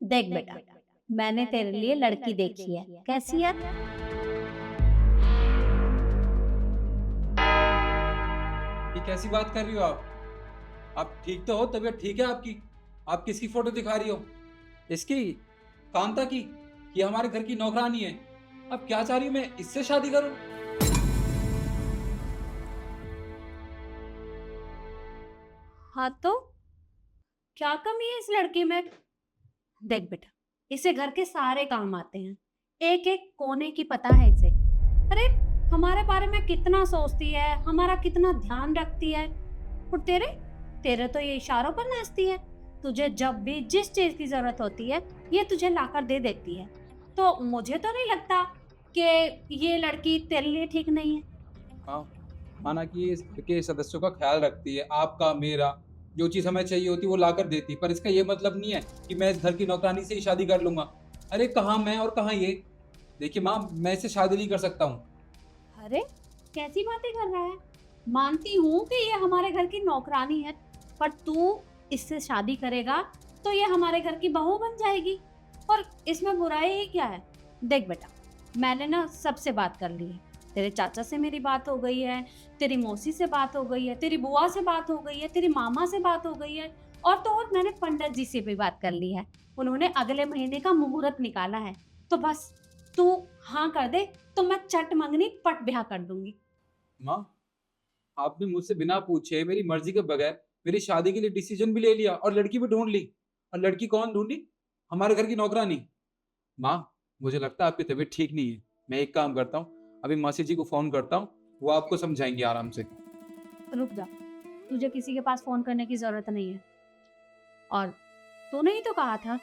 देख बेटा, मैंने तेरे लिए लड़की देखी है। कैसी है? ये कैसी बात कर रही हो आप? आप ठीक तो हो? तबीयत ठीक है आपकी? आप किसकी फोटो दिखा रही हो? इसकी? कांता की? ये हमारे घर की नौकरानी है। अब क्या चाह रही हो, मैं इससे शादी करूं? हाँ तो क्या कमी है इस लड़की में? देख बेटा, इसे घर के सारे काम आते हैं। एक एक कोने की पता है इसे। अरे, हमारे बारे में कितना सोचती है, हमारा कितना ध्यान रखती है। और तेरे तेरे तो ये इशारों पर नाचती है। तुझे जब भी जिस चीज की जरूरत होती है, ये तुझे लाकर दे देती है। तो मुझे तो नहीं लगता कि ये लड़की तेरे लिए ठीक नहीं है। हाँ, माना कि ये इस घर के सदस्यों का ख्याल रखती है, आपका मेरा। जो चीज़ हमें चाहिए होती है वो लाकर देती, पर इसका ये मतलब नहीं है कि मैं इस घर की नौकरानी से ही शादी कर लूंगा। अरे कहाँ मैं और कहाँ ये। देखिए माँ, मैं इससे शादी नहीं कर सकता हूँ। अरे, कैसी बातें कर रहा है? मानती हूँ कि ये हमारे घर की नौकरानी है, पर तू इससे शादी करेगा तो ये हमारे घर की बहू बन जाएगी। और इसमें बुराई ही क्या है? देख बेटा, मैंने ना सबसे बात कर ली है। तेरे चाचा से मेरी बात हो गई है, तेरी मौसी से बात हो गई है, तेरी बुआ से बात हो गई है, तेरी मामा से बात हो गई है, और तो और मैंने पंडित जी से भी बात कर ली है। उन्होंने अगले महीने का मुहूर्त निकाला है। तो बस तू हाँ कर दे, तो मैं चट मंगनी पट ब्याह कर दूंगी। माँ, आपने मुझसे बिना पूछे मेरी मर्जी के बगैर मेरी शादी के लिए डिसीजन भी ले लिया और लड़की भी ढूंढ ली। और लड़की कौन ढूंढी? हमारे घर की नौकरानी। माँ, मुझे लगता है आपकी तबीयत ठीक नहीं है। मैं एक काम करता हूँ, अभी मासी जी को फोन करता हूँ, वो आपको समझाएंगे आराम से। रुक जा, तुझे किसी के पास फोन करने की जरूरत नहीं है। और तूने ही तो कहा था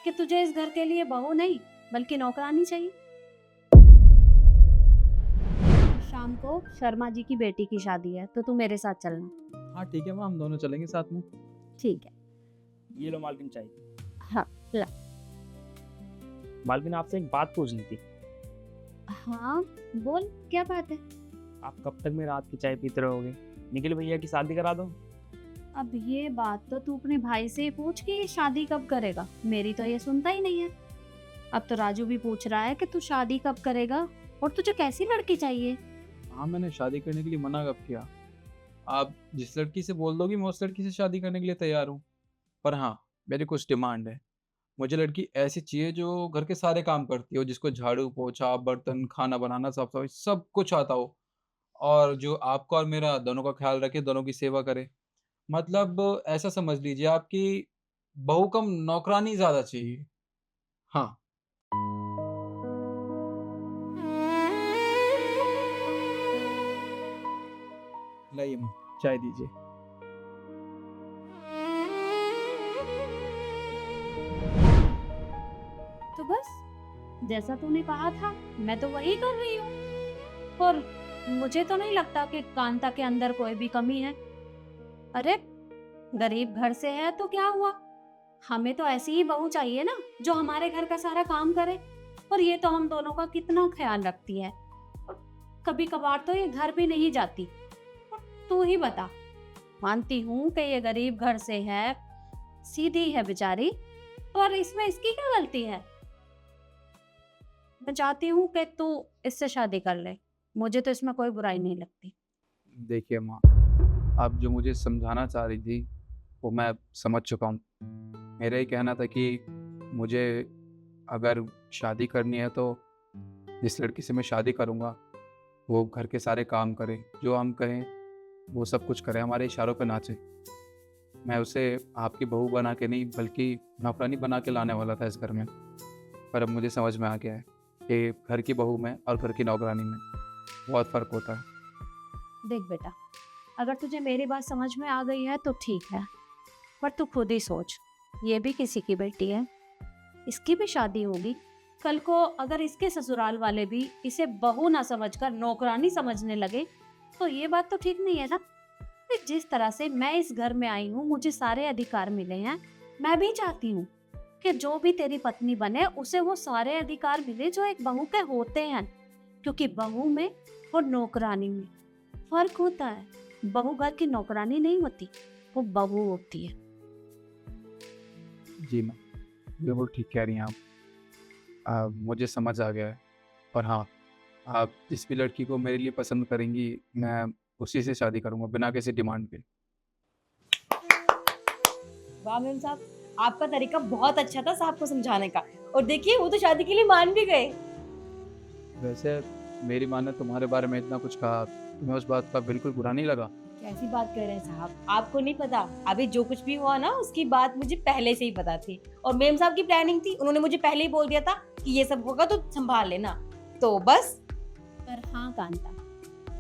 कि तुझे इस घर के लिए बहू नहीं बल्कि नौकरानी चाहिए। शाम को शर्मा जी की बेटी की शादी है, तो तू मेरे साथ चलना। हाँ ठीक है माँ, हम दोनों चलेंगे साथ में। ठीक है। ये लो मालकिन चाय। हाँ, ला। मालकिन आपसे एक बात पूछनी थी। हाँ, बोल, क्या बात है? आप कब तक में रात की चाय पीते रहोगे? निखिल भैया की शादी करा दो। अब ये बात तो तू अपने भाई से ही पूछ कि ये शादी कब करेगा। मेरी तो ये सुनता ही नहीं है। अब तो राजू भी पूछ रहा है कि तू शादी कब करेगा और तुझे कैसी लड़की चाहिए। हाँ, मैंने शादी करने के लिए मना कब किया? आप जिस लड़की से बोल दोगी मैं उस लड़की से शादी करने के लिए तैयार हूँ। पर हाँ, मेरी कुछ डिमांड है। मुझे लड़की ऐसी चाहिए जो घर के सारे काम करती हो, जिसको झाड़ू पोछा बर्तन खाना बनाना साफ सफाई सब कुछ आता हो, और जो आपका और मेरा दोनों का ख्याल रखे, दोनों की सेवा करे। मतलब ऐसा समझ लीजिए आपकी बहू कम नौकरानी ज्यादा चाहिए। हाँ। लाइए माँ, चाय दीजिए। तो बस, जैसा तूने कहा था मैं तो वही कर रही हूँ। और मुझे तो नहीं लगता कि कांता के अंदर कोई भी कमी है। अरे, गरीब घर से है तो क्या हुआ? हमें तो ऐसी ही बहू चाहिए ना, जो हमारे घर का सारा काम करे। और ये तो हम दोनों का कितना ख्याल रखती है। और कभी कभार तो ये घर भी नहीं जाती। और तू ही बता, मानती हूँ कि ये गरीब घर से है, सीधी है बेचारी, पर इसमें इसकी क्या गलती है? मैं चाहती हूँ कि तू इससे शादी कर ले। मुझे तो इसमें कोई बुराई नहीं लगती। देखिए माँ, आप जो मुझे समझाना चाह रही थी वो मैं समझ चुका हूँ। मेरा ही कहना था कि मुझे अगर शादी करनी है तो जिस लड़की से मैं शादी करूँगा वो घर के सारे काम करे, जो हम कहें वो सब कुछ करे, हमारे इशारों पे नाचे। मैं उसे आपकी बहू बना के नहीं बल्कि नौकरानी बना के लाने वाला था इस घर में। पर अब मुझे समझ में आ गया है कि घर की बहू में और घर की नौकरानी में बहुत फ़र्क होता है। देख बेटा, अगर तुझे मेरी बात समझ में आ गई है तो ठीक है, पर तू खुद ही सोच, ये भी किसी की बेटी है, इसकी भी शादी होगी। कल को अगर इसके ससुराल वाले भी इसे बहू ना समझकर नौकरानी समझने लगे, तो ये बात तो ठीक नहीं है ना। कि जिस तरह से मैं इस घर में आई हूँ, मुझे सारे अधिकार मिले हैं, मैं भी चाहती हूँ कि जो भी तेरी पत्नी बने उसे वो सारे अधिकार मिले जो एक बहू के होते हैं। क्योंकि बहू में और नौकरानी में फर्क होता है। बहू घर की नौकरानी नहीं होती, वो बहू होती है। जी मैम, बिल्कुल ठीक कह रही हैं आप। मुझे समझ आ गया है। और हाँ, आप जिस भी लड़की को मेरे लिए पसंद करेंगी, मैं उसी से शादी करूँगा बिना किसी डिमांड के। वाह मेम साहब, आपका तरीका बहुत अच्छा था साहब को समझाने का। और देखिए वो तो शादी के लिए मान भी गए। वैसे मेरी माँ ने तुम्हारे बारे में इतना कुछ कहा, तुम्हें उस बात का बिल्कुल बुरा नहीं लगा? कैसी बात कर रहे हैं साहब, आपको नहीं पता। अभी जो कुछ भी हुआ ना उसकी बात मुझे पहले से ही पता थी। और मेम साहब की प्लानिंग थी, उन्होंने मुझे पहले ही बोल दिया था कि ये सब होगा तो संभाल लेना। तो बस। पर हाँ कांता,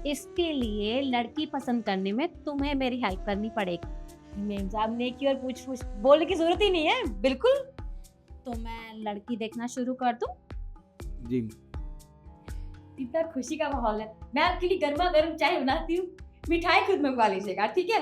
इसके लिए लड़की पसंद करने में तुम्हें मेरी हेल्प करनी पड़ेगी। मेम साहब ने की और पूछ पूछ बोलने की जरूरत ही नहीं है, बिल्कुल। तो मैं लड़की देखना शुरू कर दूं? जी। इतना खुशी का माहौल है, मैं आपके लिए गर्मा गर्म चाय बनाती हूँ, मिठाई खुद मंगवा लीजिएगा, ठीक है?